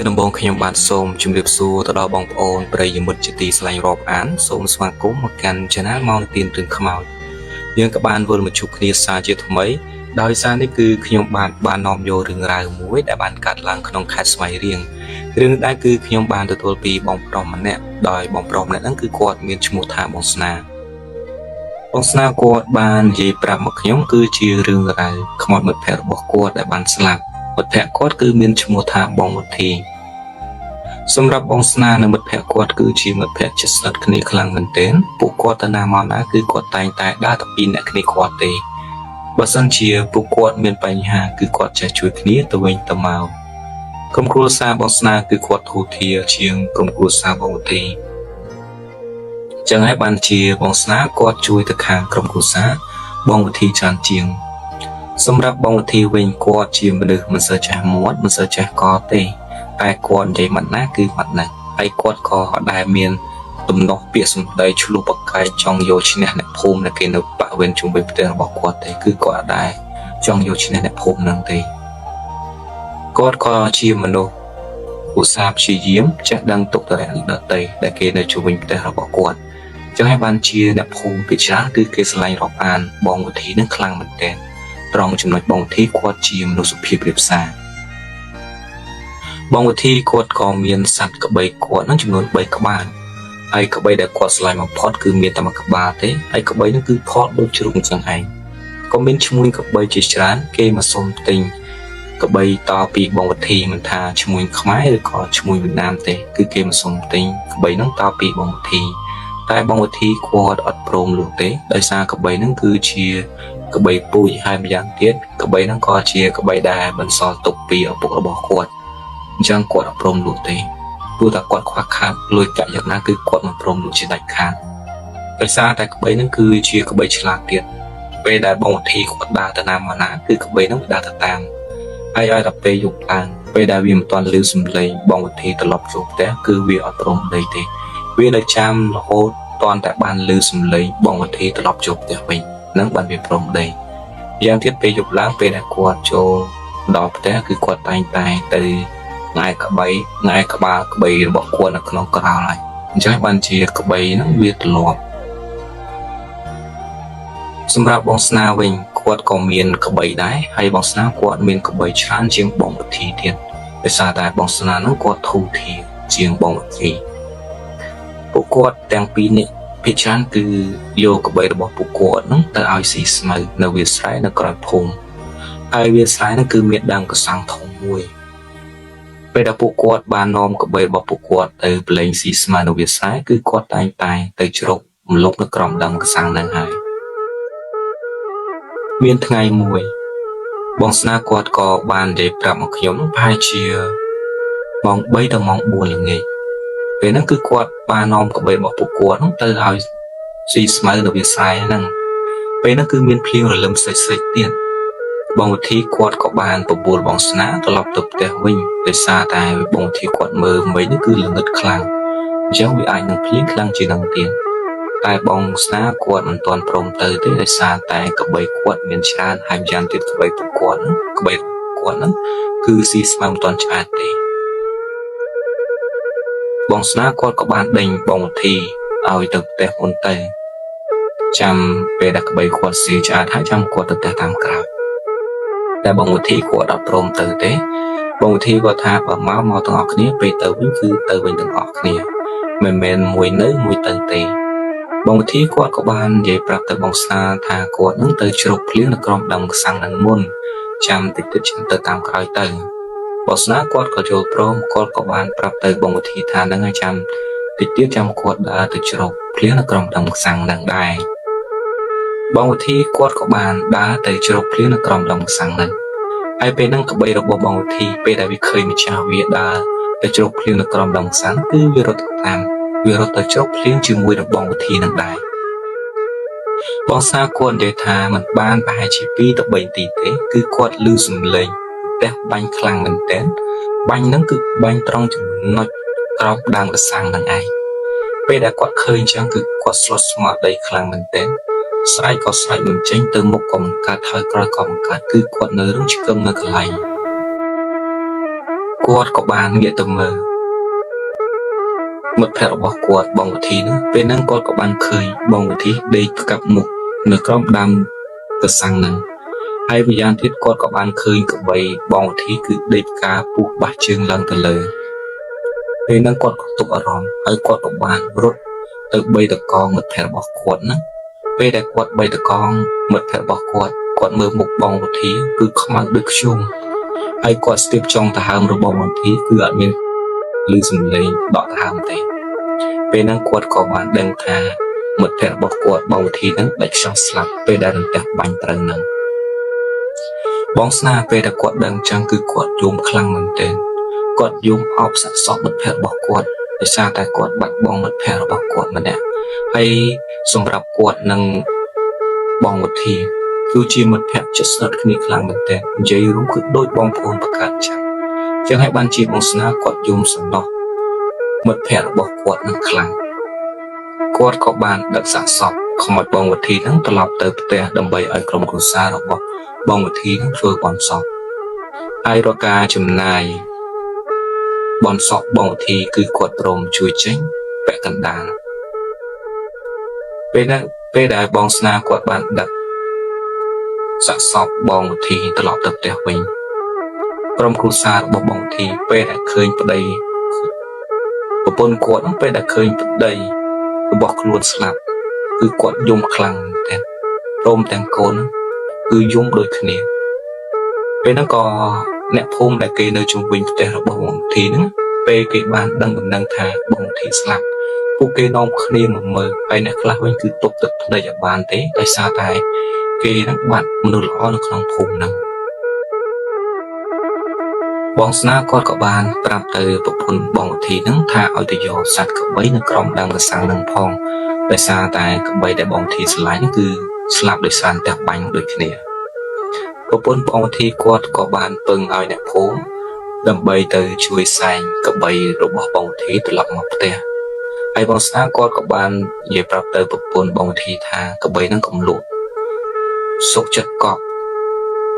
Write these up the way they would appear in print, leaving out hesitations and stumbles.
ដំបងខ្ញុំបាទសូមជម្រាបសួរទៅដល់បងប្អូនប្រិយមិត្តជាទីស្រឡាញ់រាប់អានសូមស្វាគមន៍មកកាន់ Channel ម៉ោងទៀនរឿងខ្មោចយើងក៏បានវិលមកជួបគ្នាសារជាថ្មីដោយសារនេះគឺខ្ញុំបាននាំយករឿងរ៉ាវមួយដែលបានកាត់ឡើងក្នុងខេត្តស្វាយរៀងរឿងនេះដែរគឺខ្ញុំបានទទួលពីបងប្រុសម្នាក់ដោយបងប្រុសម្នាក់ហ្នឹងគឺគាត់មានឈ្មោះថាបងស្នាគាត់បាននិយាយប្រាប់មកខ្ញុំគឺជារឿងរ៉ាវខ្មោចមិត្តភក្តិរបស់គាត់ដែលបានស្លាប់មិត្តភក្តិគាត់គឺមានឈ្មោះថាបងវុធីសម្រាប់បងស្នានិងមិត្តភក្តិគាត់គឺជាមិត្តភក្តិជិតស្និទ្ធគ្នាខ្លាំងមែនទែនពួកគាត់ទៅណាមកណាគឺគាត់តែងតែដើរទៅពីអ្នកគ្នាគាត់ទេបើសិនជាពួកគាត់មានបញ្ហាគឺគាត់ចេះជួយគ្នាទៅវិញទៅមកក្រុមគ្រួសារបងស្នាគឺគាត់ធូរធារជាងក្រុមគ្រួសារបងវុធីចឹងហើយបានជាបងស្នាគាត់ជួយទៅខាងក្រុមគ្រួសារបងវុធីច្រើនជាងសម្រាប់បងវុធីវិញគាត់ជាមនុស្សមិនសូវចេះមាត់មិនសូវចេះកទេតែគាត់និយាយមិនណាគឺមិនណាហើយគាត់ក៏ដែលមានទំនាស់ពាក្យសម្ដីឆ្លុះបកកាយចង់យកឈ្នះអ្នកភូមិដែលគេនៅបរិវេណជុំវិញផ្ទះរបស់គាត់ទេគឺគាត់ដែលចង់យកឈ្នះអ្នកភូមិនឹងទេគាត់ក៏ជាមនុស្សឧស្សាហ៍ព្យាយាមចេះដឹងទុកតរៈនឹងដតីដែលគេនៅជុំវិញផ្ទះរបស់គាត់ចឹងហើយបានជាអ្នកភូមិពិចារគឺគេឆ្លាញ់រាប់អានបងវុធីនឹងខ្លាំងមែនទែនត្រង់ចំណុចបងវុធីគាត់ជាមនុស្សសុភាពរាបសារបងវុធីគាត់ក៏មានសត្វក្បីគាត់នឹងចំនួន3ក្បាលហើយក្បីដែលគាត់ឆ្លាញ់បំផុតគឺមានតែមួយក្បាលទេហើយក្បីនោះគឺផតដូចជ្រូកអញ្ចឹងឯងក៏មានឈ្មោះក្បីជាច្រើនគេមកសុំទិញក្បីតពីបងវុធីមិនថាឈ្មោះខ្មែរឬក៏ឈ្មោះវៀតណាមទេគឺគេមកសុំទិញក្បីនោះតពីបងវុធីតែបងវុធីគាត់អត់ព្រមលក់ទេដោយសារក្បីនោះគឺជាក្បីពូជហើយម្យ៉ាងទៀតក្បីហ្នឹងក៏ជាក្បីដែលបន្សល់ទុកពីឪពុករបស់គាត់អញ្ចឹងគាត់អត់ព្រមលក់ទេព្រោះតែគាត់ខ្វះខាតលុយកាក់យ៉ាងណាគឺគាត់មិនព្រមលក់ជាដាច់ខាតដោយសារតែក្បីហ្នឹងគឺជាក្បីឆ្លាតទៀតពេលដែលបងវុធីគាត់ដើរទៅណាមកណាគឺក្បីហ្នឹងដើរទៅតាមហើយឲ្យតែពេលយប់ឡើងពេលដែលវាមិនទាន់ឮសំឡេងបងវុធីត្រឡប់ចូលផ្ទះគឺវាអត់ព្រមដេកទេវានៅចាំរហូតទាន់តែបានឮសំឡេងបងវុធីត្រឡប់ចូលផ្ទះវិញនឹងបានវាព្រមដេកយ៉ាងទៀតពេលយប់ឡើងពេលដែលគាត់ចូលដល់ផ្ទះគឺគាត់តែងតែទៅង៉ែក្បាលក្បីរបស់គាត់នៅក្នុងក្រោលហើយអញ្ចឹងបានជាក្បីហ្នឹងវាទ្រលាប់សម្រាប់បងស្នាវិញគាត់ក៏មានក្បីដែរហើយបងស្នាគាត់មានក្បីច្រើនជាងបងវុធីទៀតដោយសារតែបងស្នាហ្នឹងគាត់ធូរធារជាងបងវុធីពួកគាត់ទាំងពីរនេះភាគច្រើនគឺយកក្បីរបស់ពួកគាត់ហ្នឹងទៅឲ្យស៊ីស្មៅនៅវាលស្រែនៅក្រៅភូមិហើយវាលស្រែហ្នឹងគឺមានដើមកសាំងធំមួយពេលដែលពួកគាត់បាននាំក្បីរបស់ពួកគាត់ទៅប្រឡែងស៊ីស្មៅនៅវាលស្រែគឺគាត់តែងតែទៅជ្រករំលប់នៅក្រោមដើមកសាំងហ្នឹងហើយមានថ្ងៃមួយបងស្នាគាត់ក៏បាននិយាយប្រាប់មកខ្ញុំប្រហែលជាម៉ោង3ដល់ម៉ោង4ល្ងាចពេលហ្នឹងគឺគាត់បាននាំក្បីរបស់ពួកគាត់ទៅឲ្យស៊ីស្មៅនៅវាលស្រែហ្នឹងពេលហ្នឹងគឺមានភ្លៀងរលឹមស្រិចទៀតបងវុធីគាត់ក៏បានបបួលបងស្នាត្រឡប់ទៅផ្ទះវិញដោយសារតែបងវុធីគាត់មើលមិញនេះគឺល្ងឹតខ្លាំងអញ្ចឹងវាអាចនឹងភ្លៀងខ្លាំងជាងនឹងទៀតតែបងស្នាគាត់មិនទាន់ព្រមទៅទេដោយសារតែក្បីគាត់មានច្រើនហើយយ៉ាងទៀតក្បីពួកគាត់ហ្នឹងគឺស៊ីស្មៅមិនទាន់ឆ្អែតទេបងស្នាគាត់ក៏បានដេញបងវុធីឲ្យទៅផ្ទះមុនទៅចាំពេលដែលក្បីគាត់ស៊ីឆ្អែតហើយចាំគាត់ទៅផ្ទះតាមក្រោយតែបងវុធីគាត់អត់ព្រមទៅទេបងវុធីគាត់ថាបើមកទាំងអស់គ្នាពេលទៅវិញគឺទៅវិញទាំងអស់គ្នាមិនមែនមួយនៅមួយទៅទេបងវុធីគាត់ក៏បាននិយាយប្រាប់ទៅបងស្នាថាគាត់នឹងទៅជ្រកភ្លៀងនៅក្រោមដើមខ្សាំងនឹងមុនចាំតិចទៀតចាំទៅតាមក្រោយទៅបងស្នាគាត់ក៏យល់ព្រមគាត់ក៏បានប្រាប់ទៅបងវុធីថានឹងឲ្យចាំតិចទៀតចាំគាត់ដើរទៅជ្រកភ្លៀងនៅក្រោមដើមខ្សាំងនឹងដែរបងវុធីគាត់ក៏បានដើរទៅជ្រកភ្លៀងនៅក្រោមដើមខ្សាំងនឹងហើយពេលហ្នឹងក្បីរបស់បងវុធីពេលដែលវាឃើញម្ចាស់វាដើរទៅជ្រកភ្លៀងនៅក្រោមដើមខ្សាំងគឺវារត់ទៅជ្រកភ្លៀងជាមួយនឹងបងវុធីនឹងដែរបងស្នាគាត់និយាយថាมันបានប្រហែលជា2ទៅ3នាទីទេគឺគាត់ឮសំឡេងផ្ទះបាញ់ខ្លាំងមែនទែនបាញ់ហ្នឹងគឺបាញ់ត្រង់ចំណុចក្រោមដើមកសាំងហ្នឹងឯងពេលដែលគាត់ឃើញអញ្ចឹងគឺគាត់ស្លុតស្មារតីខ្លាំងមែនទែនស្រែកក៏ស្រែកមិនចេញទៅមុខក៏មិនកើតហើយក្រោយក៏មិនកើតគឺគាត់នៅរឹងឆ្កឹងនៅកន្លែង គាត់ក៏បានងាកទៅមើលមិត្តភក្តិរបស់គាត់បងវិធីហ្នឹងពេលហ្នឹងគាត់ក៏បានឃើញបងវិធីដេកផ្កាប់មុខនៅក្រោមដើមកសាំងហ្នឹងហើយម្យ៉ាងទៀតគាត់ក៏បានឃើញកបីបងវិធីគឺដេកផ្កាពុះបាសជើងឡើងទៅលើពេលហ្នឹងគាត់ក៏ទុកអារម្មណ៍ហើយគាត់ក៏បានរត់ទៅបីតកងមិត្តភក្តិរបស់គាត់ហ្នឹងពេលដែលគាត់បីតកងមិត្តភក្តិរបស់គាត់មើលមុខបងវិធីគឺខ្មៅដូចខ្យូងហើយគាត់ស្ទាបចុងដង្ហើមរបស់បងវិធីគឺអត់មានឮសំឡេងដកដង្ហើមទេពេលហ្នឹងគាត់ក៏បានដឹងថាមិត្តភក្តិរបស់គាត់បងវិធីហ្នឹងដាច់ខ្យល់ស្លាប់ពេលដែលរន្ទះបាញ់ត្រូវហ្នឹងបងស្នាពេលដែលគាត់ដឹងចឹងគឺគាត់យំខ្លាំងមែនទែនគាត់យំអោបសាក់សពមិត្តភក្តិរបស់គាត់ដោយសារតែគាត់បាត់បង់មិត្តភក្តិរបស់គាត់ម្នាក់ហើយសម្រាប់គាត់និងបងវិធីគឺជាមិត្តភក្តិជិតស្និទ្ធគ្នាខ្លាំងមែនទែននិយាយរួមគឺដូចបងប្អូនប្រកាសចឹងហើយបានជាបងស្នាគាត់យំសំណោះមិត្តភក្តិរបស់គាត់នឹងខ្លាំងគាត់ក៏បានដឹកសាកសពខ្មោចបងវិធីនឹងត្រឡប់ទៅផ្ទះដើម្បីឲ្យក្រុមគ្រួសាររបស់បងវិធីនឹងធ្វើបន់សពហើយរកការចំណាយបន់សពបងវិធីគឺគាត់ព្រមជួយចេញពាក់កណ្ដាលពេលដែលបងស្នាគាត់បានដឹកសាកសពបងវិធីត្រឡប់ទៅផ្ទះវិញក្រុមគ្រួសាររបស់បងវិធីពេលដែលឃើញប្តីប្រពន្ធគាត់ហ្នឹងពេលដែលឃើញប្តីរបស់ខ្លួនស្លាប់គឺគាត់យំខ្លាំងមែនទែនព្រមទាំងកូនគឺយំដូចគ្នាពេលហ្នឹងក៏អ្នកភូមិដែលគេនៅជុំវិញផ្ទះរបស់បងវិធីហ្នឹងពេលគេបានដឹងដំណឹងថាបងវិធីស្លាប់ពួកគេនាំគ្នាមកមើលហើយអ្នកខ្លះវិញគឺទុកទឹកភ្នែកឲ្យបានទេដោយសារតែគេហ្នឹងបាត់មនុស្សល្អនៅក្នុងភូមិហ្នឹងបងស្នាគាត់ក៏បានប្រាប់ទៅប្រពន្ធបងវិធីហ្នឹងថាឲ្យទៅយកសត្វក្បីនៅក្រោមដើមកសាំងហ្នឹងផងដោយសារតែក្បីដែលបងវិធីស្រឡាញ់ហ្នឹងគឺស្លាប់ដោយសារតែបាញ់ដូចគ្នាប្រពន្ធបងវិធីគាត់ក៏បានពឹងឲ្យអ្នកភូមិដើម្បីទៅជួយសែងក្បីរបស់បងវិធីត្រឡប់មកផ្ទះហើយបងស្នាគាត់ក៏បាននិយាយប្រាប់ទៅប្រពន្ធបងវិធីថាក្បីហ្នឹងកុំលក់សុខចិត្តកប់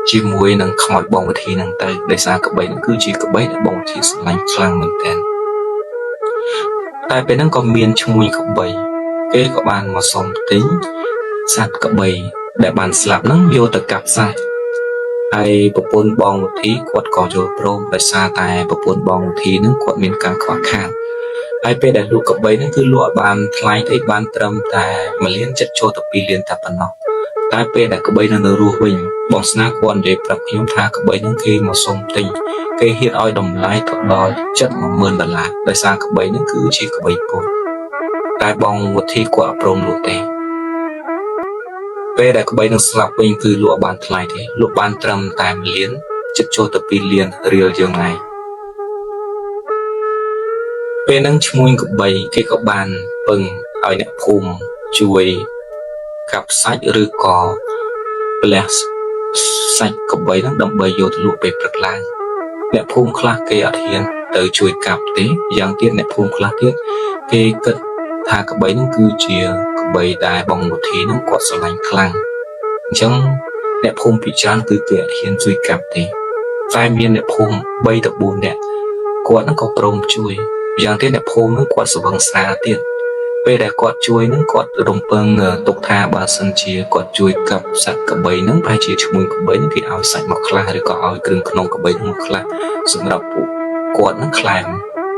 ជាមួយនឹងខ្មោចបងវិធីហ្នឹងទៅដោយសារក្បីហ្នឹងគឺជាក្បីដែលបងវិធីស្រឡាញ់ខ្លាំងមែនទែនតែពេលហ្នឹងក៏មានឈ្មួញក្បីគេក៏បានមកសុំទិញសត្វក្បីដែលបានស្លាប់ហ្នឹងយកទៅកាប់សាច់ហើយប្រពន្ធបងវិធីគាត់ក៏យល់ព្រមដោយសារតែប្រពន្ធបងវិធីហ្នឹងគាត់មានការខ្វះខាតហើយពេលដែលលក់ក្បីហ្នឹងគឺលក់ឲ្យបានថ្លៃទេបានត្រឹមតែ1លានចិត្តចូលទៅ2លានតែប៉ុណ្ណោះតែពេលដែលក្បីនៅរស់វិញបងស្នាគាត់និយាយប្រាប់ខ្ញុំថាក្បីហ្នឹងគេមកសុំទិញគេហ៊ានឲ្យតម្លៃទៅដល់$700,000ដោយសារក្បីហ្នឹងគឺជាក្បីពុតតែបងវិធីគាត់អត់ព្រមលក់ទេពេលដែលក្បីហ្នឹងស្លាប់វិញគឺលក់បានថ្លៃទេលក់បានត្រឹមតែ1លានចិត្តចូលទៅ2លានរៀលយើងឯងពេលហ្នឹងឈ្មួញក្បីគេក៏បានពឹងឲ្យអ្នកភូមិជួយកាប់សាច់ឬក៏ផ្លះសាច់ក្បីហ្នឹងដើម្បីយកទៅលក់ពេលព្រឹកឡើងអ្នកភូមិខ្លះគេអត់ហ៊ានទៅជួយកាប់ទេយ៉ាងទៀតអ្នកភូមិខ្លះទៀតគេគិតថាក្បីហ្នឹងគឺជាក្បីដែលបងវិធីហ្នឹងគាត់ស្រឡាញ់ខ្លាំងអញ្ចឹងអ្នកភូមិពិចារណាគឺគេអត់ហ៊ានជួយកាប់ទេតែមានអ្នកភូមិ3ទៅ4នាក់គាត់ហ្នឹងក៏ព្រមជួយយ៉ាងទៀតអ្នកភូមិហ្នឹងគាត់ស្វឹងស្នាទៀតពេលដែលគាត់ជួយហ្នឹងគាត់រំពឹងទុកថាបើសិនជាគាត់ជួយកាប់សត្វក្បីហ្នឹងប្រហែលជាឈ្មោះក្បីហ្នឹងគេឲ្យសាច់មកខ្លះឬក៏ឲ្យគ្រឿងក្នុងក្បីហ្នឹងមកខ្លះសម្រាប់ពួកគាត់ហ្នឹងខ្លែម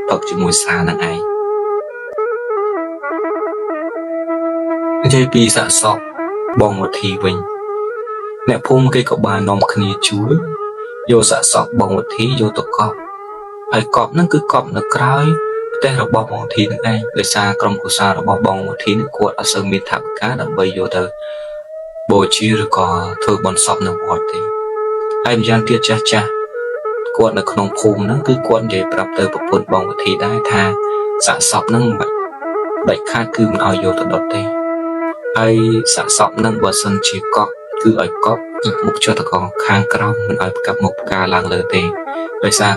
ផឹកជាមួយសាហ្នឹងឯងនិយាយពីសាកសពបងវិធីវិញអ្នកភូមិគេក៏បាននាំគ្នាជួយយកសាកសពបងវិធីយកទៅកប់ហើយកប់ហ្នឹងគឺកប់នៅក្រោយផ្ទះរបស់បងវិធីនឹងឯងដោយសារក្រុមគ្រួសាររបស់បងវិធីនេះគាត់អត់សូវមានថវិកាដើម្បីយកទៅបូជាឬក៏ធ្វើបុណ្យសពនៅវត្តទេហើយម្យ៉ាងទៀតចាស់គាត់នៅក្នុងភូមិហ្នឹងគឺគាត់និយាយប្រាប់ទៅប្រពន្ធបងវិធីដែរថាសាកសពហ្នឹងដាច់ខាតគឺមិនឲ្យយកទៅដុតទេហើយសាកសពហ្នឹងបើសិនជាកប់គឺឲ្យកប់មុខចុះទៅខាងក្រោមមិនឲ្យផ្កាប់មុខផ្កាឡើងលើទេដោយសារ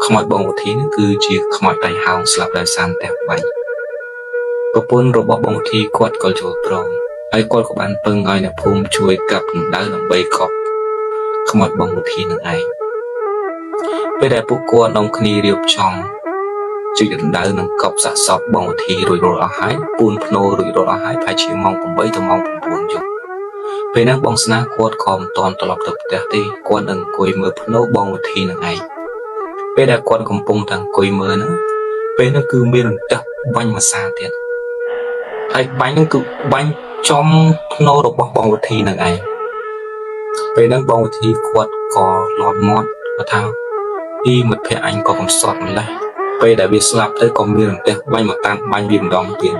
ខ្មោចបងវិធីនេះគឺជាខ្មោចដៃហោងស្លាប់ដោយសារតែបាញ់ប្រពន្ធរបស់បងវិធីគាត់ក៏ចូលព្រមហើយគាត់ក៏បានពឹងឲ្យអ្នកភូមិជួយកាប់កម្ដៅដើម្បីកប់ខ្មោចបងវិធីនឹងឯងព ពេលដែលពួកគាត់នាំគ្នារៀបចំជួយដណ្ដើមនឹងកប់សាកសពបងវិធីរួចរាល់អស់ហើយពូនភ្នោរួចរាល់អស់ហើយប្រហែលជាម៉ោង8ទៅម៉ោង9យប់ពេលហ្នឹងបងស្នាគាត់ក៏មិនទាន់ត្រឡប់ទៅផ្ទះទេគាត់នឹងអង្គុយមើលភ្នោបងវិធីនឹងឯងពេលដែលគាត់កំពុងតែអង្គុយមើលហ្នឹងពេលហ្នឹងគឺមានរន្ទះបាញ់មួយសាទៀតហើយបាញ់ហ្នឹងគឺបាញ់ចំភ្នោរបស់បងវិធីនឹងឯងពេលហ្នឹងបងវិធីគាត់ក៏លាត់មាត់គាត់ថាពីមិត្តភក្តិអញក៏កំសត់ម្លេះពេលដែលវាស្លាប់ទៅក៏មានរន្ទះបាញ់មកតាមបាញ់វាម្ដងទៀត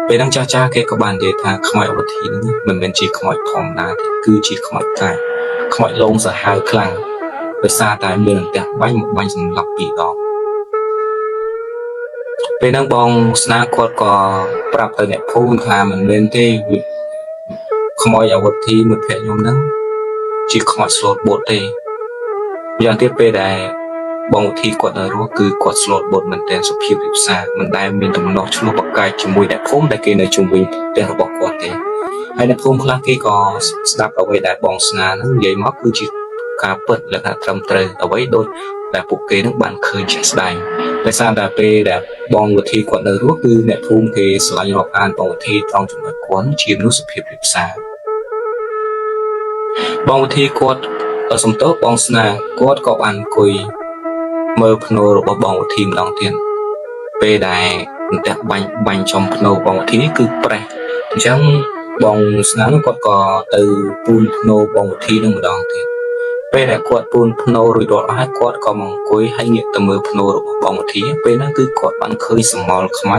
ពេលហ្នឹងចាស់គេក៏បាននិយាយថាខ្មោចអវធីនេះមិនមែនជាខ្មោចធម្មតាទេគឺជាខ្មោចកាយខ្មោចលងសាហាវខ្លាំងដោយសារតែមានរន្ទះបាញ់មកបាញ់សម្លាប់ពីរដងពេលហ្នឹងបងស្នាគាត់ក៏ប្រាប់ទៅអ្នកភូមិថាមិនមែនទេខ្មោចអវធីមិត្តភក្តិខ្ញុំហ្នឹងជាខ្មោចស្លូតបូតទេយ៉ាងទៀតពេលដែលបងវិធីគាត់នៅរស់គឺគាត់ស្លូតបូតមែនទែនសុភាពវិសាមិនដែលមានដំណោះឆ្លោះបកាយជាមួយអ្នកភូមិដែលគេនៅជុំវិញផ្ទះរបស់គាត់ទេហើយអ្នកភូមិខ្លះគេក៏ស្ដាប់អ្វីដែលបងស្នាហ្នឹងនិយាយមកគឺជាការពិតលក្ខណៈត្រឹមត្រូវអ្វីដូចដែលពួកគេនឹងបានឃើញជាក់ស្ដែងដោយសារតែពេលដែលបងវិធីគាត់នៅរស់គឺអ្នកភូមិគេឆ្លាញ់រាប់អានបងវិធីត្រង់ចំណុចគាត់ជាមនុស្សសុភាពវិសាបងវិធីគាត់សំទោសបងស្នាគាត់ក៏បានអង្គុយមើលភ្នោរបស់បងវិធីម្ដងទៀតពេលដែលអន្ទះបាញ់ចំភ្នោបងវិធីនេះគឺប្រេះអញ្ចឹងបងស្នាគាត់ក៏ទៅពូនភ្នោបងវិធីនឹងម្ដងទៀតពេលដែលគាត់ពូនភ្នោរួចរាល់អស់ហើយគាត់ក៏មកអង្គុយហើយងាកទៅមើលភ្នោរបស់បងវិធីពេលហ្នឹងគឺគាត់បានឃើញស្រមោលខ្មៅ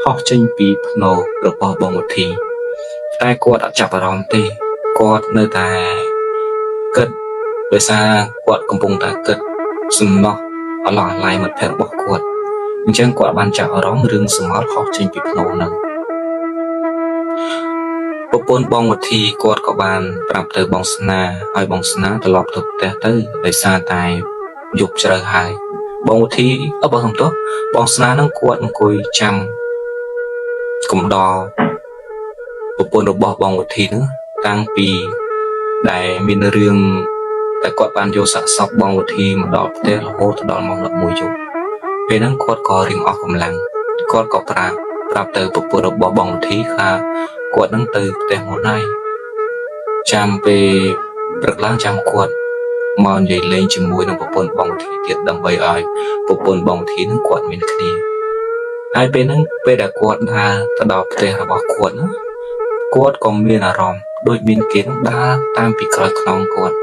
ហោះចេញពីភ្នោរបស់បងវិធីតែគាត់អត់ចាប់អារម្មណ៍ទេគាត់នៅតែគិតដោយសារគាត់កំពុងតែគិតសំណោះអឡោះអាល័យមិត្តភក្តិរបស់គាត់អញ្ចឹងគាត់បានចាប់អារម្មណ៍រឿងស្រមោលហោះចេញពីភ្នោហ្នឹងប្រពន្ធបងវិធីគាត់ក៏បានប្រាប់ទៅបងស្នាឲ្យបងស្នាត្រឡប់ទៅផ្ទះទៅដោយសារតែយប់ជ្រៅហើយបងវិធីបងសំទោសបងស្នានឹងគាត់អង្គុយចាំកំដរប្រពន្ធរបស់បងវិធីហ្នឹងតាំងពីដែលមានរឿងតែគាត់បានយកសាកសពបងវិធីមកដល់ផ្ទះរហូតដល់ម៉ោង11យប់ពេលហ្នឹងគាត់ក៏រៀងអស់កម្លាំងគាត់ក៏ប្រាប់ទៅប្រពន្ធរបស់បងវិធីថាគាត់នឹងទៅផ្ទះមុនហើយចាំពេលព្រឹកឡើងចាំគាត់មកនិយាយលេងជាមួយនឹងប្រពន្ធបងវិធីទៀតដើម្បីឲ្យប្រពន្ធបងវិធីនឹងគាត់មានគ្នាហើយពេលហ្នឹងពេលដែលគាត់ដើរទៅដល់ផ្ទះរបស់គាត់គាត់ក៏មានអារម្មណ៍ដូចមានគេនឹងដើរតាមពីក្រោយខ្នងគាត់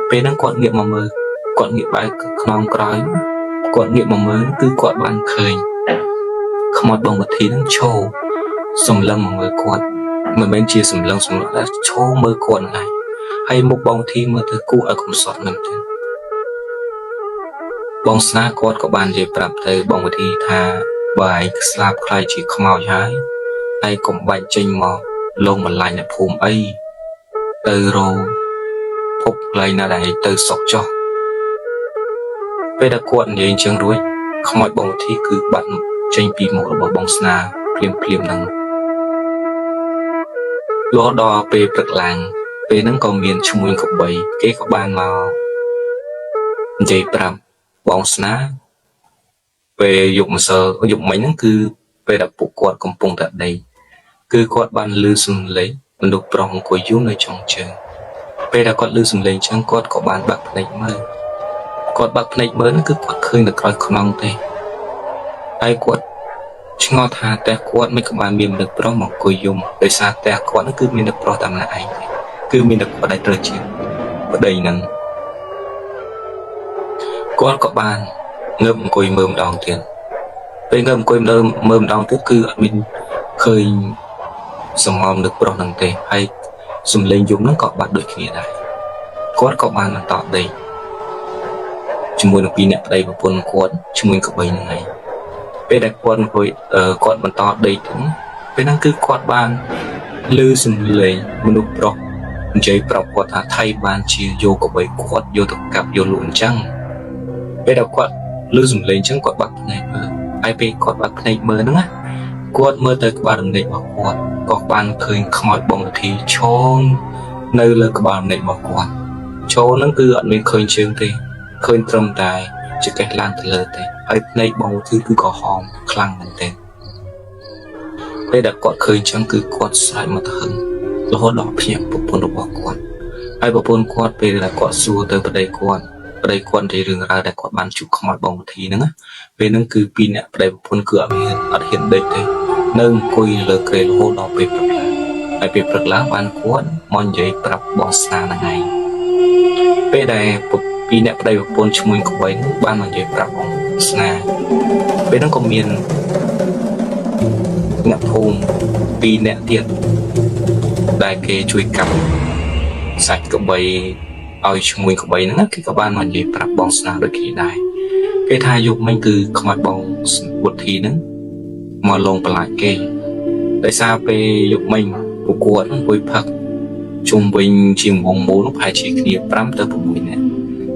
ពេលហ្នឹងគាត់ងាកមកមើលគាត់ងាកបែរខ្នងក្រោយគាត់ងាកមកមើលគឺគាត់បានឃើញខ្មោចបងវិធីនឹងឈរសម្លឹងមកមើលគាត់មិនមែនជាសម្លឹងតែឈរមើលគាត់ហ្នឹងឯងហើយមុខបងវិធីមើលទៅគួរឲ្យកំសត់មែនទេបងស្នាគាត់ក៏បាននិយាយប្រាប់ទៅបងវិធីថាបើឯងស្លាប់ខ្លាចជាខ្មោចហើយឯងកុំបាច់ចេញមកលងបន្លាញអ្នកភូមិអីទៅរោភពកន្លែងណាដែលទៅសុកចោះពេលដែលគាត់និយាយអញ្ចឹងរួចខ្មោចបងវិធីគឺបាត់ចេញពីមុខរបស់បងស្នាភ្លាមហ្នឹងរហូតដល់ពេលព្រឹកឡើងពេលហ្នឹងក៏មានឈ្មួញកបីគេក៏បានមកនិយាយប្រាប់បងស្នាពេលយប់ម្សិលយប់មិញហ្នឹងគឺពេលដែលពួកគាត់កំពុងតែដេកគឺគាត់បានឮសំឡេងមនុស្សប្រុសអង្គុយយូរនៅចុងជើងពេលដែលគាត់ឮសំឡេងចឹងគាត់ក៏បានបាក់ភ្នែកមើលគាត់បាក់ភ្នែកមើលគឺគាត់ឃើញនៅក្រោយខ្នងទេហើយគាត់ឆ្ងល់ថាតែគាត់មិនក៏បានមានមនុស្សប្រុសមកអង្គុយយំដោយសារតែគាត់គឺមានតែប្រុសតែម្នាក់ឯងទេគឺមានតែគាត់ដែលត្រូវជាប្តីហ្នឹងគាត់ក៏បានងើបអង្គុយមើលម្ដងទៀតពេលងើបអង្គុយមើលម្ដងទៀតគឺអត់មានឃើញសមមនឹកប្រុសហ្នឹងទេហើយសំឡេងយំហ្នឹងក៏បាត់ដូចគ្នាដែរគាត់ក៏បានបន្តដេកជាមួយនឹងពីរអ្នកប្តីប្រពន្ធគាត់ជាមួយកបីហ្នឹងឯងពេលដែលគាត់អង្គុយគាត់បន្តដេកហ្នឹងពេលហ្នឹងគឺគាត់បានឮសំឡេងមនុស្សប្រុសនិយាយប្រាប់គាត់ថាថៃបានជាយកកបីគាត់យកទៅកាប់យកលក់អញ្ចឹងពេលដែលគាត់ឮសំឡេងអញ្ចឹងគាត់បាក់ភ្នែកមើលហើយពេលគាត់បាក់ភ្នែកមើលហ្នឹងណាគាត់មើលទៅក្បាលរំលែករបស់គាត់ក៏បានឃើញខ្មោចបងវិធីឈរនៅលើក្បាលរំលែករបស់គាត់ឈរហ្នឹងគឺអត់មានឃើញជើងទេ ឃើញត្រឹមតែជាកេះឡើងទៅលើទេហើយភ្នែកបងគឺក៏ហមខ្លាំងមែនទែនពេលដែលគាត់ឃើញចឹងគឺគាត់ស្រែកមកទៅហឹងរហូតដល់ភ្ញាក់ប្រពន្ធរបស់គាត់ហើយប្រពន្ធគាត់ពេលដែលគាត់សួរទៅប្តីគាត់និយាយរឿងរ៉ាវដែលគាត់បានជួបខ្មោចបងវិធីហ្នឹងពេលហ្នឹងគឺពីរអ្នកប្តីប្រពន្ធគឺអត់ហ៊ានដេកទេនៅអង្គុយលើក្រែរហូតដល់ពេលព្រឹកឡើងហើយពេលព្រឹកឡើងបានគាត់មកនិយាយប្រាប់បងស្នាហ្នឹងឯងពេលដែលពីរអ្នកប្តីប្រពន្ធឈ្មោះក្បីហ្នឹងបានមកនិយាយប្រាប់បងស្នាពេលហ្នឹងក៏មានអ្នកភូមិពីរអ្នកទៀតដែលគេជួយកាប់សាច់ក្បីឲ្យឈ្មោះក្បីហ្នឹងគេក៏បានមកនិយាយប្រាប់បងស្នាដូចគ្នាដែរគេថាយកមិញគឺខ្មោចបងវុធីហ្នឹងមកលងបន្លាចគេដោយសារពេលយកមិញពួកគាត់អង្គុយផឹកជុំវិញជាងវងមូលប្រហែលជាគ្នា5ទៅ6នាក់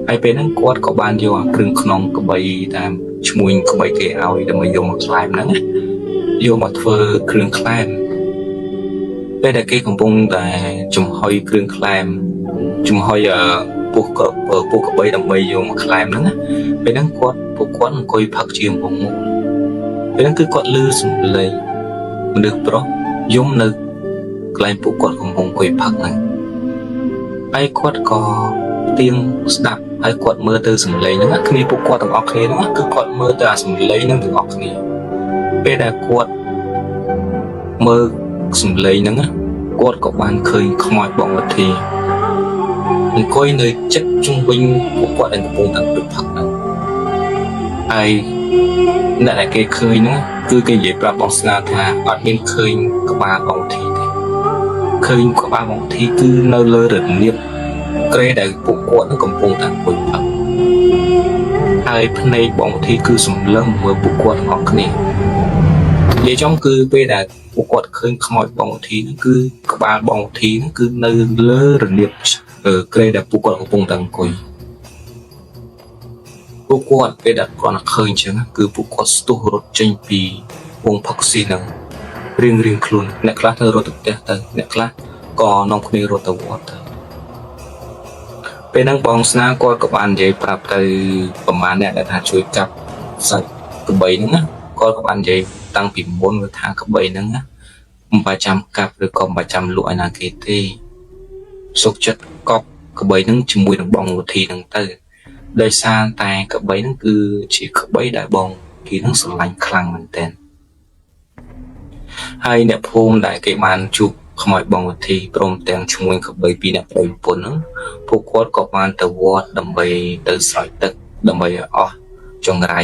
ហើយពេលហ្នឹងគាត់ក៏បានយកអាគ្រឿងក្នុងក្បីតាមឈ្មោះក្បីគេឲ្យដើម្បីយកមកខ្លែមហ្នឹងយកមកធ្វើគ្រឿងខ្លែមពេលដែលគេកំពុងតែចំហុយគ្រឿងខ្លែមចំហុយពោះក្បីដើម្បីយកមកខ្លែមហ្នឹងពេលហ្នឹងពួកគាត់អង្គុយផឹកជាងវងមូលពេលហ្នឹងគឺគាត់ឮសំឡេងមនុស្សប្រុសយំនៅកន្លែងពួកគាត់កំពុងអង្គុយផឹកហ្នឹងហើយគាត់ក៏ទៀងស្ដាប់ហើយគាត់មើលទៅសំឡេងហ្នឹងគ្នាពួកគាត់ទាំងអស់គ្នាហ្នឹងគឺគាត់មើលទៅអាសំឡេងហ្នឹងទាំងអស់គ្នាពេលដែលគាត់មើលសំឡេងហ្នឹងគាត់ក៏បានឃើញខ្មោចបងវិធីអង្គុយនៅជិតជុំវិញពួកគាត់ដែលកំពុងតែអង្គុយផឹកហ្នឹងហើយអ្នកដែលគេឃើញហ្នឹងគឺគេនិយាយប្រាប់បងស្នាថាអត់មានឃើញក្បាលបងវិធីទេឃើញក្បាលបងវិធីគឺនៅលើរនាបក្រែដែលពួកគាត់នឹងកំពុងតែអង្គុយផឹកហើយភ្នែកបងវិធីគឺសម្លឹងមើលពួកគាត់ទាំងអស់គ្នានិយាយចំគឺពេលដែលពួកគាត់ឃើញខ្មោចបងវិធីហ្នឹងគឺក្បាលបងវិធីហ្នឹងគឺនៅលើរនាបក្រែដែលពួកគាត់កំពុងតែអង្គុយពួកគាត់ពេលដែលគាត់ឃើញចឹងគឺពួកគាត់ស្ទុះរត់ចេញពីវងផឹកស៊ីហ្នឹងរៀងខ្លួនអ្នកខ្លះទៅរត់ទៅផ្ទះទៅអ្នកខ្លះក៏នាំគ្នារត់ទៅវត្តទៅពេលហ្នឹងបងស្នាគាត់ក៏បាននិយាយប្រាប់ទៅប្រមាណអ្នកដែលថាជួយកាប់សាច់ក្បីហ្នឹងណាគាត់ក៏បាននិយាយតាំងពីមុនថាក្បីហ្នឹងណាមិនបាច់ចាំកាប់ឬក៏មិនបាច់ចាំលក់ឲ្យណាគេទេសុខចិត្តកប់ក្បីហ្នឹងជាមួយនឹងបងវិធីហ្នឹងទៅដោយសារតែក្បីហ្នឹងគឺជាក្បីដែលបងគេហ្នឹងស្រឡាញ់ខ្លាំងមែនទែនហើយអ្នកភូមិដែលគេបានជួបខ្មោចបងវិធីព្រមទាំងឈ្មោះក្បីពីអ្នកប្តីប្រពន្ធហ្នឹងពួកគាត់ក៏បានទៅវត្តដើម្បីទៅស្រោចទឹកដើម្បីឲ្យអស់ចង្រៃ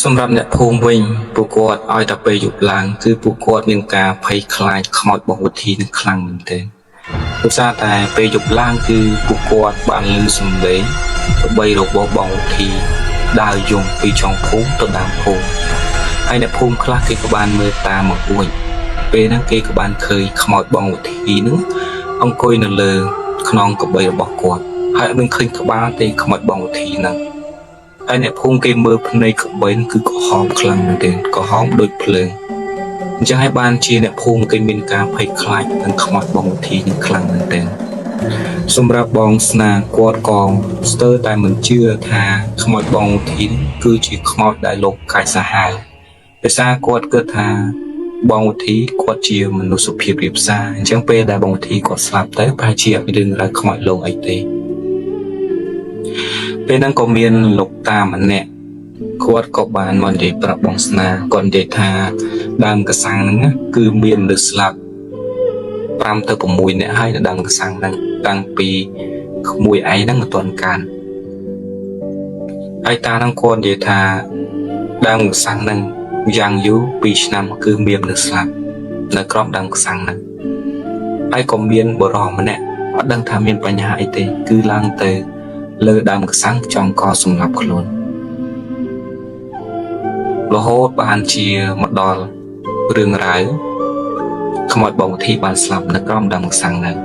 សម្រាប់អ្នកភូមិវិញពួកគាត់ឲ្យតែពេលយប់ឡើងគឺពួកគាត់មានការភ័យខ្លាចខ្មោចបងវិធីនឹងខ្លាំងមែនទែនដោយសារតែពេលយប់ឡើងគឺពួកគាត់បានឮសំឡេងក្បីរបស់បងវិធីដើរយំពីចុងភូមិទៅដើមភូមិហើយអ្នកភូមិខ្លះគេក៏បានមើលតាមមកអួចពេលហ្នឹងគេក៏បានឃើញខ្មោចបងវិធីហ្នឹងអង្គុយនៅលើខ្នងក្បីរបស់គាត់ហើយអត់មានឃើញក្បាលទេខ្មោចបងវិធីហ្នឹងហើយអ្នកភូមិគេមើលភ្នែកក្បីហ្នឹងគឺក្រហមខ្លាំងមែនទែនក្រហមដូចភ្លើងអញ្ចឹងហើយបានជាអ្នកភូមិគេមានការភ័យខ្លាចនឹងខ្មោចបងវិធីនេះខ្លាំងមែនទែនសម្រាប់បងស្នាគាត់ក៏ស្ទើរតែមិនជឿថាខ្មោចបងវិធីគឺជាខ្មោចដែលលោកកាយសាហាវដោយសារគាត់គិតថាបងវិធីគាត់ជាមនុស្សសុភាពរាបសារអញ្ចឹងពេលដែលបងវិធីគាត់ស្លាប់ទៅប្រហែលជាអត់មានរឿងរ៉ាវខ្មោចលោកអីទេពេលហ្នឹងក៏មានលោកតាម្នាក់គាត់ក៏បានមកនិយាយប្រាប់បងស្នាគាត់និយាយថាដើមកសាំងហ្នឹងគឺមានមនុស្សស្លាប់5ទៅ6នាក់ហើយនៅដើមកសាំងហ្នឹងតាំងពីក្មួយឯងហ្នឹងមិនទាន់កានហើយតាហ្នឹងគាត់និយាយថាដើមកសាំងហ្នឹងយ៉ាងយូរ2ឆ្នាំគឺមានមនុស្សស្លាប់នៅក្រោមដើមកសាំងហ្នឹងហើយក៏មានបុរសម្នាក់អត់ដឹងថាមានបញ្ហាអីទេគឺឡើងទៅលើដើមកសាំងចង់កសម្លាប់ខ្លួនរហូតបានជាមកដល់រឿងរ៉ាវខ្មោចបងវិធីបានស្លាប់នៅក្រោមដើមកសាំងហ្នឹង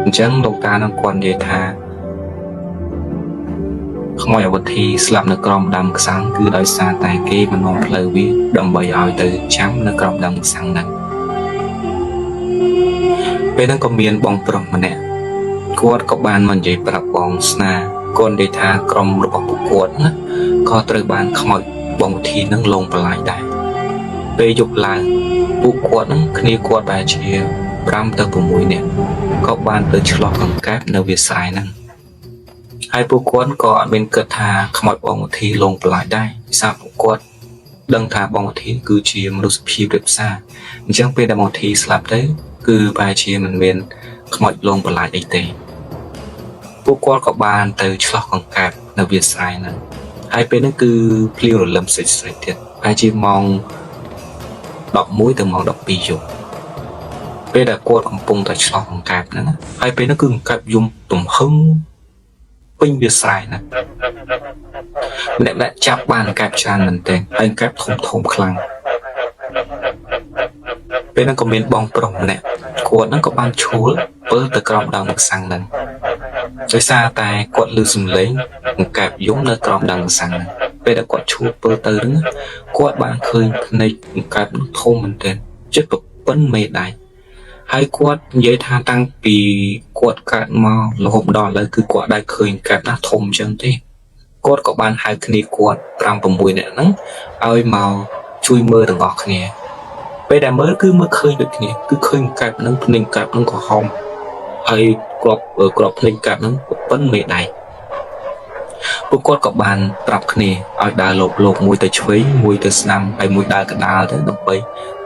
អញ្ចឹងលោកតានឹងគាត់និយាយថាខ្មោចវិធីស្លាប់នៅក្រោមដើមកសាំងគឺដោយសារតែគេមិននាំផ្លូវវាដើម្បីឲ្យទៅចាំនៅក្រោមដើមកសាំងហ្នឹងពេលហ្នឹងក៏មានបងប្រុសម្នាក់គាត់ក៏បានមកនិយាយប្រាប់បងស្នា còn để tha cầm được bọc cuộn có trời bàn không mọi bóng thì nâng lông và lại đại về dục lại bộ cuộn khi cuộn bài chia ram tơ của mũi nè có bàn tới chlo bằng cáp nơi việt xài năng hai bộ cuộn có bên cật thà không mọi bóng thì lông và lại đại sao bộ cuộn đăng thà bóng thì cứ chia một phi đẹp xa chẳng bên bóng thì slap đấy cứ bài chia mình bên không mọi lông và lại đầy tệ bộ cuộn có bàn tới chlo bằng cáp nơi việt xài năng hai bên nó cứ pliu lầm sệt thiệt hai chỉ mong đọc mũi từ mong đọc pi dục bên đã qua cầm pung tại chọn bằng cạp nữa hai bên nó cứ cạp dùng tùm hưng pin biệt xài nè mẹ lại chạm bàn cạp tràn mình tên anh cạp thùng thùng khăng bên nó có miếng bong prong nè của nó có ban chúa với từ cọng đằng sang lần với xa tay quạt lư sùng lấy cạp giống nơi cọng đằng sang bên đã quạt chúa với từ đứng quạt bàn khơi này cạp nó thô mình tên chết bực vấn mê đại hai quạt dễ tha tăng vì quạt cạn mò là hôm đó là cứ quạt đại khơi cạp nó thôm chân thế quạt có ban hai cái quạt ram vào mùi nè nắng ơi màu chui mơ được ngọt nè bây giờ mới cứ mới khơi được nè cứ khơi cạp nó nên cạp nó có hồng hay crop nên cạp nó vẫn mệt này bữa quát có bàn tập nè ở đà lột mùi tới chuối mùi tới năm hay mùi đà cái đà tới đồng bay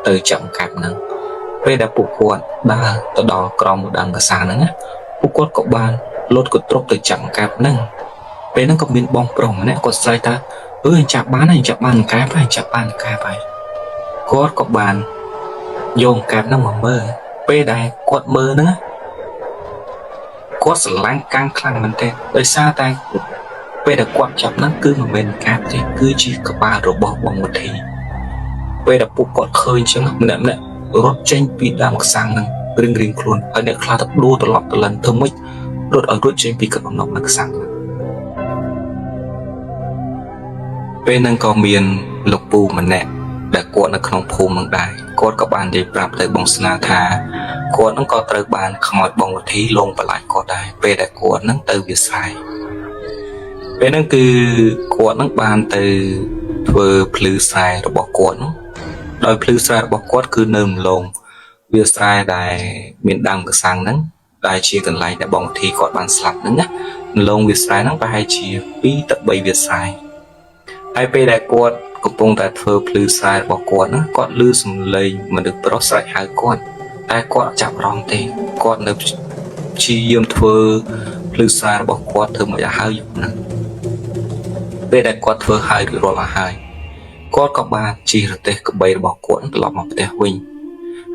từ chậm cạp nó bây giờ bữa quát đà từ đó còn một đằng cái sàn nữa bữa quát có bàn lột cái trộn từ chậm cạp nó bây nó có miếng bong prong này có sai ta anh chạm bán cạp này quát có bàn dùng cạp nó mà mơ bây đây quát mơ nữa quát sẽ láng căng khăn mình tên đời xa tay bây giờ quát chậm nó cứ mà mình cạp thì cứ chỉ có ba rồi bỏ bằng một thì bây giờ buộc quát khơi chứ ngọc nệm nè rót tranh bị đa mặc sang năng ring luôn ở đây khá tập đua từ lọt từ lần thơm mít rót ở rót tranh bị cặp nọc mặc sang bên năng có miền lục bù mình nè đã quạt nó không phù bằng đài quạt các bạn để làm tới bóng sna thà quạt nó có tới bàn không mọi bóng thí lông và lại có đài về đã quạt nó từ việc sai về nó cứ quạt nó bàn từ vừa plư sai rồi bỏ quạt đôi plư sai bỏ quạt cứ nơm lông việc sai đài miền đằng cái sang nắng đài chia cần lại để bóng thí quạt bàn sập nữa nhá lông việc sai nó phải chia pi tập bảy việc sai hai pe đại quạt cục bông tại phơi plư sai bỏ quạt nó quạt lư sùng lây mà được bớt sai hai quạt tai quạt chạm rong tê quạt được chi yếm phơi plư sai bỏ quạt thường mà hai dụng nè pe đại quạt phơi hai được rồi là hai quạt các bạn chỉ là tê cục bay bỏ quạt lọt một tê huynh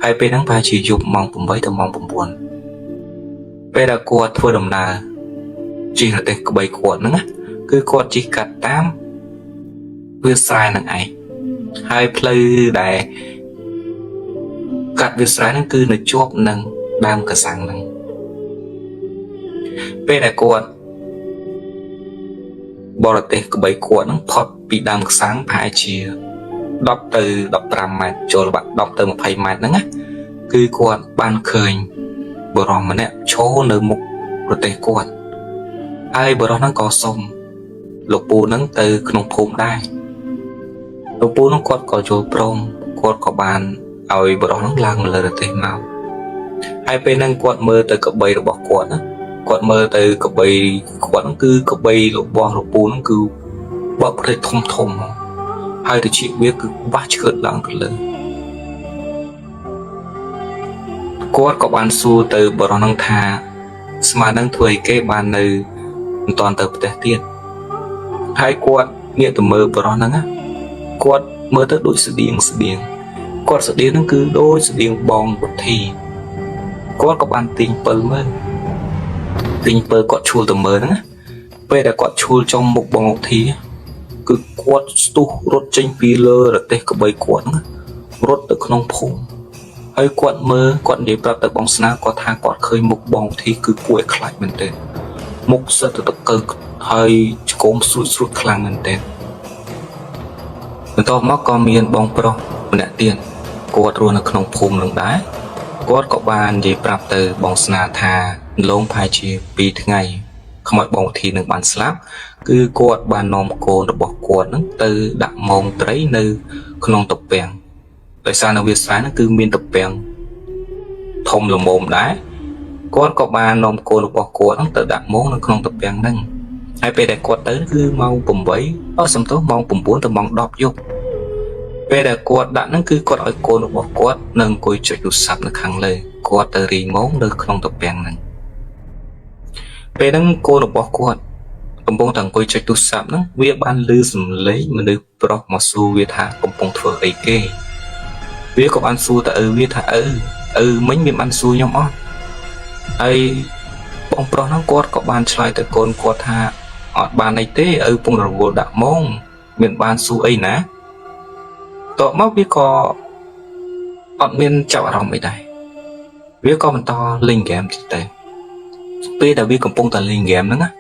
hai pe nắng ba chỉ dùng mong bùng bấy từ mong bùng buồn pe đại quạt phơi đầm nà chỉ là tê cục bay quạt nữa cứ quạt chỉ cắt tám việc sai năng ấy hai play đại cắt việc sai năng cứ là chốt năng đang cả sang năng về đại quạt bỏ ra tê cái bẫy quạt nó phật bị đang sáng hai chia đọc từ đọc trăm mét cho là bạn đọc từ một thầy mét nữa cứ quạt ban khơi bờ rong mà nè chỗ nơi mục rồi tê quạt ai bờ rong nó có sông lục bù nắng từ nông thôn đây lục bù nó quạt có chỗ prong quạt có bàn ơi bờ rong nó lang là được tê màu hai bên năng quạt mơ từ cặp bầy rồi bỏ quạt á quạt mơ từ cặp bầy quạt nó cứ cặp bầy lục bò lục bù nó cứ bỏ cái thông thông hai đứa chị biết cứ bắt chợt lặng lên quạt có bàn xu từ bờ rong năng thà mà năng thuê cái bàn này toàn từ tè tiền hai quạt nghĩa từ mơ bờ rong năng á quạt mơ tới đôi sự điên quạt sự điên nó cứ đôi sự điên bong một thì quạt có bàn tình pơ quạt chua từ mơ nữa bây giờ quạt chua trong một bong một thì cứ quạt tu rốt tranh pi lơ là tê có bảy quạt rốt từ không phồng hay quạt mơ quạt để bắt từ bong sna quạt tha quạt khơi một bong thì cứ quậy lại mình tên một sự từ từ hay cốm sút khlang mình tên mình to mắc con miền bong pro mình đã tiền quạt luôn là không phồng lần đá quạt có bàn để bắt từ bong sna tha lông phải chỉ pi ngày ខ្មោចបងវិធីនឹងបានស្លាប់គឺគាត់បាននាំកូនរបស់គាត់នឹងទៅដាក់មងត្រីនៅក្នុងតពាំងដោយសារនៅវាលស្រែហ្នឹងគឺមានតពាំងធំល្មមដែរគាត់ក៏បាននាំកូនរបស់គាត់ហ្នឹងទៅដាក់មងនៅក្នុងតពាំងហ្នឹងហើយពេលដែលគាត់ទៅគឺម៉ោង8សំទោសម៉ោង9ទៅម៉ោង10យប់ពេលដែលគាត់ដាក់ហ្នឹងគឺគាត់ឲ្យកូនរបស់គាត់នៅអង្គុយចុចទូរស័ព្ទនៅខាងលើគាត់ទៅរីម៉ូនៅក្នុងតពាំងហ្នឹងពេលហ្នឹងកូនរបស់គាត់កំពុងតែអង្គុយចុចទូរស័ព្ទហ្នឹងវាបានឮសំឡេងមនុស្សប្រុសមកសួរវាថាកំពុងធ្វើអីគេវាក៏បានសួរទៅវាថាមិញមានបានសួរខ្ញុំអត់ហើយបងប្រុសហ្នឹងគាត់ក៏បានឆ្លើយទៅកូនគាត់ថាអត់បានអីទេពងរវល់ដាក់ម៉ងមានបានសួរអីណាតបមកវាក៏អត់មានចាប់អារម្មណ៍អីដែរវាក៏បន្តលេងហ្គេមទៀតទៅពេលដែលវាកំពុងតែលេងហ្គេមហ្នឹង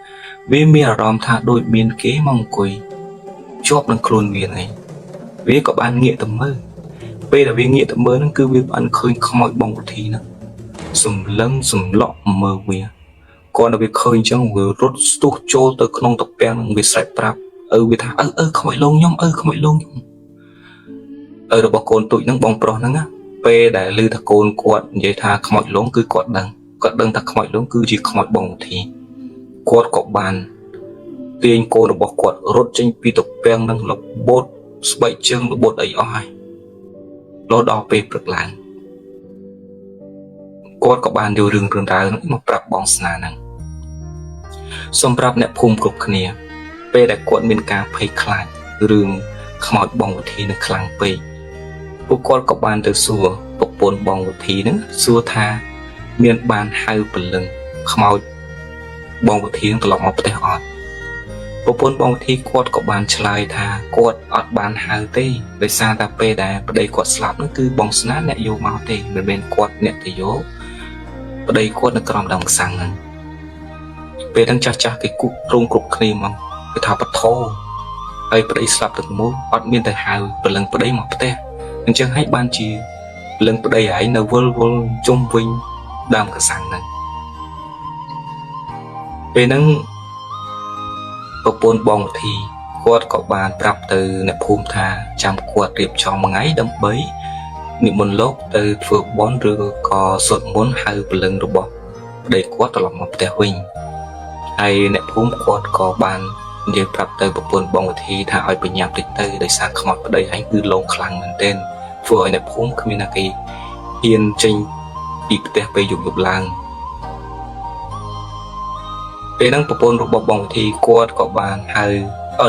វាមានអារម្មណ៍ថាដូចមានគេមកអង្គុយជាប់នឹងខ្លួនវាហ្នឹងវាក៏បានងាកទៅមើលពេលដែលវាងាកទៅមើលហ្នឹងគឺវាបានឃើញខ្មោចបងវិធីហ្នឹងសម្លឹងសម្លក់មើលវាគាត់ដល់វាឃើញអញ្ចឹងវារត់ស្ទុះចូលទៅក្នុងតពាំងហ្នឹងវាស្រែកប្រាប់វាថាខ្មោចលងខ្ញុំខ្មោចលងខ្ញុំរបស់កូនទូចហ្នឹងបងប្រុសហ្នឹងពេលដែលឮថាកូនគាត់និយាយថាខ្មោចលងគឺគាត់ដឹងថាខ្មោចលងគឺជាខ្មោចបងវិធីគាត់ក៏បានទាញកូនរបស់គាត់រត់ចេញពីតពាំងហ្នឹងរបូតស្បែកជើងរបូតអីអស់ហើយរហូតដល់ពេលព្រឹកឡើងគាត់ក៏បានយករឿងរ៉ាវហ្នឹងមកប្រាប់បងស្នាហ្នឹងសូមប្រាប់អ្នកភូមិគ្រប់គ្នាពេលដែលគាត់មានការភ័យខ្លាចរឿងខ្មោចបងវិធីនឹងខ្លាំងពេកពួកគាត់ក៏បានទៅសួរប្រពន្ធបងវិធីហ្នឹងសួរថាមានបានហៅព្រលឹងខ្មោចបងវិធីនឹងត្រឡប់មកផ្ទះអត់ប្រពន្ធបងវិធីគាត់ក៏បានឆ្លើយថាគាត់អត់បានហៅទេដោយសារតែពេលដែលប្តីគាត់ស្លាប់នោះគឺបងស្នាអ្នកយកមកទេមិនមែនគាត់អ្នកទៅយកប្តីគាត់នៅក្រោមដើមខ្សាំងហ្នឹងពេលហ្នឹងចាស់គេគូប្រងគ្រប់គ្នាមកគេថាបថោហើយប្តីស្លាប់ទឹកមុខអត់មានទៅហៅព្រលឹងប្តីមកផ្ទះអញ្ចឹងហើយបានជាព្រលឹងប្តីឯងនៅវល់ជុំវិញដើមខ្សាំងហ្នឹងពេលហ្នឹងប្រពន្ធបងវិធីគាត់ក៏បានប្រាប់ទៅអ្នកភូមិថាចាំគាត់រៀបចំមួយថ្ងៃដើម្បីនិមន្តលោកទៅធ្វើបុណ្យឬក៏សូត្រមន្តហៅព្រលឹងរបស់ប្តីគាត់ត្រឡប់មកផ្ទះវិញហើយអ្នកភូមិគាត់ក៏បាននិយាយប្រាប់ទៅប្រពន្ធបងវិធីថាឲ្យបញ្ញាប់តិចទៅដោយសារខ្មោចប្តីឯងគឺលងខ្លាំងមែនទែនធ្វើឲ្យអ្នកភូមិគ្មានណាគេហ៊ានចេញពីផ្ទះពេលយប់ឡើងពេលហ្នឹងប្រពន្ធរបស់បងវិធីគាត់ក៏បានហៅ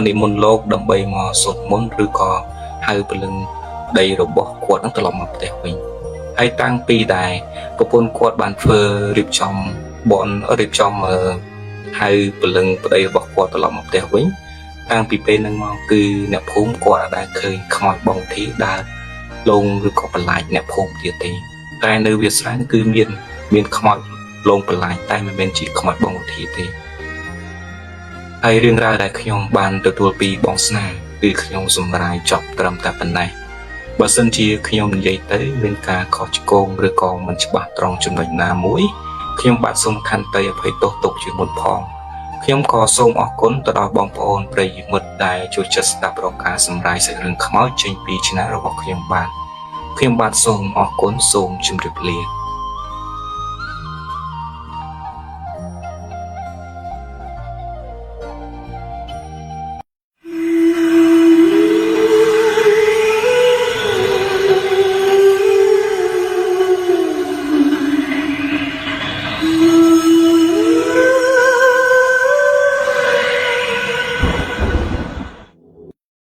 និមន្តលោកដើម្បីមកសូត្រមន្តឬក៏ហៅព្រលឹងប្តីរបស់គាត់នឹងត្រឡប់មកផ្ទះវិញហើយតាំងពីដែលប្រពន្ធគាត់បានធ្វើរៀបចំបន់រៀបចំហៅព្រលឹងប្តីរបស់គាត់ត្រឡប់មកផ្ទះវិញតាំងពីពេលហ្នឹងមកគឺអ្នកភូមិគាត់អាចឃើញខ្មោចបងវិធីដើរលងឬក៏បន្លាចអ្នកភូមិទៀតទេតែនៅវាលស្រែគឺមានខ្មោចលងបន្លាចតែមិនមែនជាខ្មោចបងវិធីទេហើយរឿងរ៉ាវដែលខ្ញុំបានទទួលពីបងស្នាគឺខ្ញុំសម្រាយចប់ត្រឹមតែប៉ុណ្ណេះបើសិនជាខ្ញុំនិយាយទៅមានការខុសឆ្គងឬក៏មិនច្បាស់ត្រង់ចំណុចណាមួយខ្ញុំបាទសូមខន្តីអភ័យទោសទុកជាមុនផងខ្ញុំក៏សូមអរគុណទៅដល់បងប្អូនប្រិយមិត្តដែលចូលចិត្តស្ដាប់រកការសម្រាយសាច់រឿងខ្មោចចេញពី Channel របស់ខ្ញុំបាទសូមអរគុណសូមជម្រាបលា